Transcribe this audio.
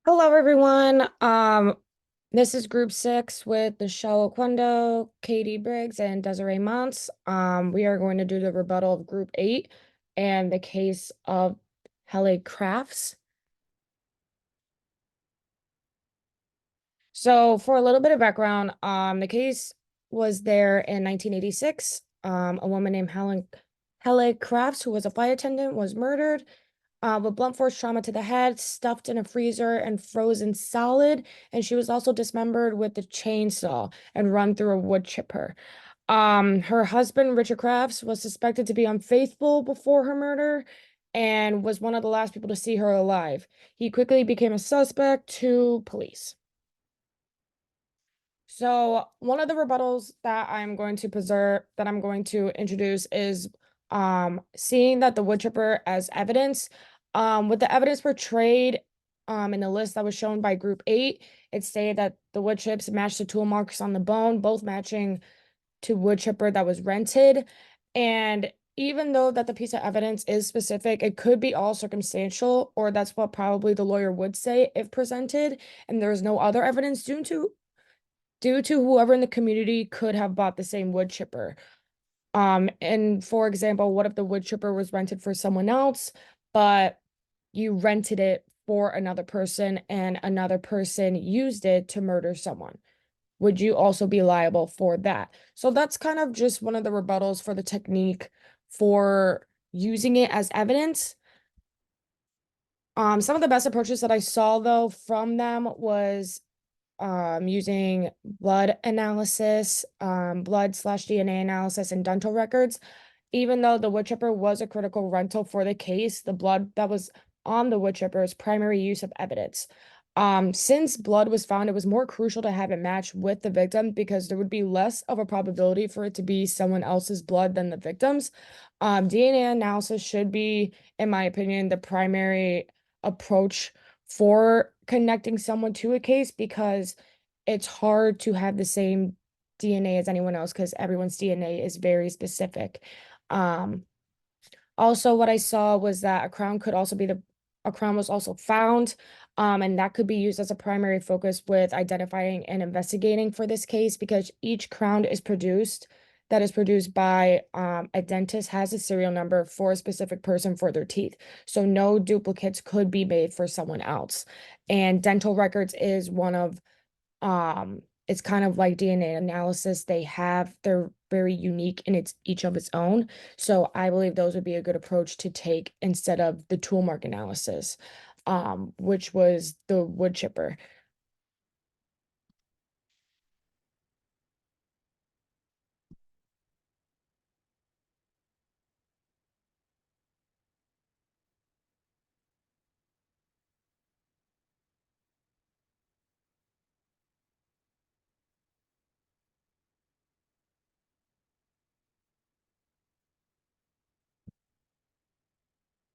Hello, everyone. This is Group 6 with Michelle Oquendo, Katie Briggs, and Desiree Mons. We are going to do the rebuttal of Group 8 and the case of Hele Crafts. So, for a little bit of background, the case was there in 1986. A woman named Hele Crafts, who was a flight attendant, was murdered with blunt force trauma to the head, stuffed in a freezer and frozen solid. And she was also dismembered with a chainsaw and run through a wood chipper. Her husband, Richard Crafts, was suspected to be unfaithful before her murder and was one of the last people to see her alive. He quickly became a suspect to police. So one of the rebuttals that I'm going to introduce is seeing that the wood chipper as evidence. With the evidence portrayed in the list that was shown by group 8, it stated that the wood chips matched the tool marks on the bone, both matching to wood chipper that was rented. And even though that the piece of evidence is specific, it could be all circumstantial, or that's what probably the lawyer would say if presented, and there is no other evidence due to whoever in the community could have bought the same wood chipper. And for example, what if the wood chipper was rented for someone else, but you rented it for another person and another person used it to murder someone? Would you also be liable for that? So that's kind of just one of the rebuttals for the technique for using it as evidence. Some of the best approaches that I saw though from them was using blood analysis, blood/DNA analysis, and dental records. Even though the wood chipper was a critical rental for the case, the blood that was on the wood chipper is primary use of evidence. Since blood was found, it was more crucial to have it match with the victim because there would be less of a probability for it to be someone else's blood than the victim's. DNA analysis should be, in my opinion, the primary approach for connecting someone to a case because it's hard to have the same DNA as anyone else because everyone's DNA is very specific. Um, Also, what I saw was that a crown was also found, and that could be used as a primary focus with identifying and investigating for this case because each crown that is produced by a dentist has a serial number for a specific person for their teeth. So no duplicates could be made for someone else. And dental records is one of it's kind of like DNA analysis. They're very unique in each of its own. So I believe those would be a good approach to take instead of the tool mark analysis, which was the wood chipper.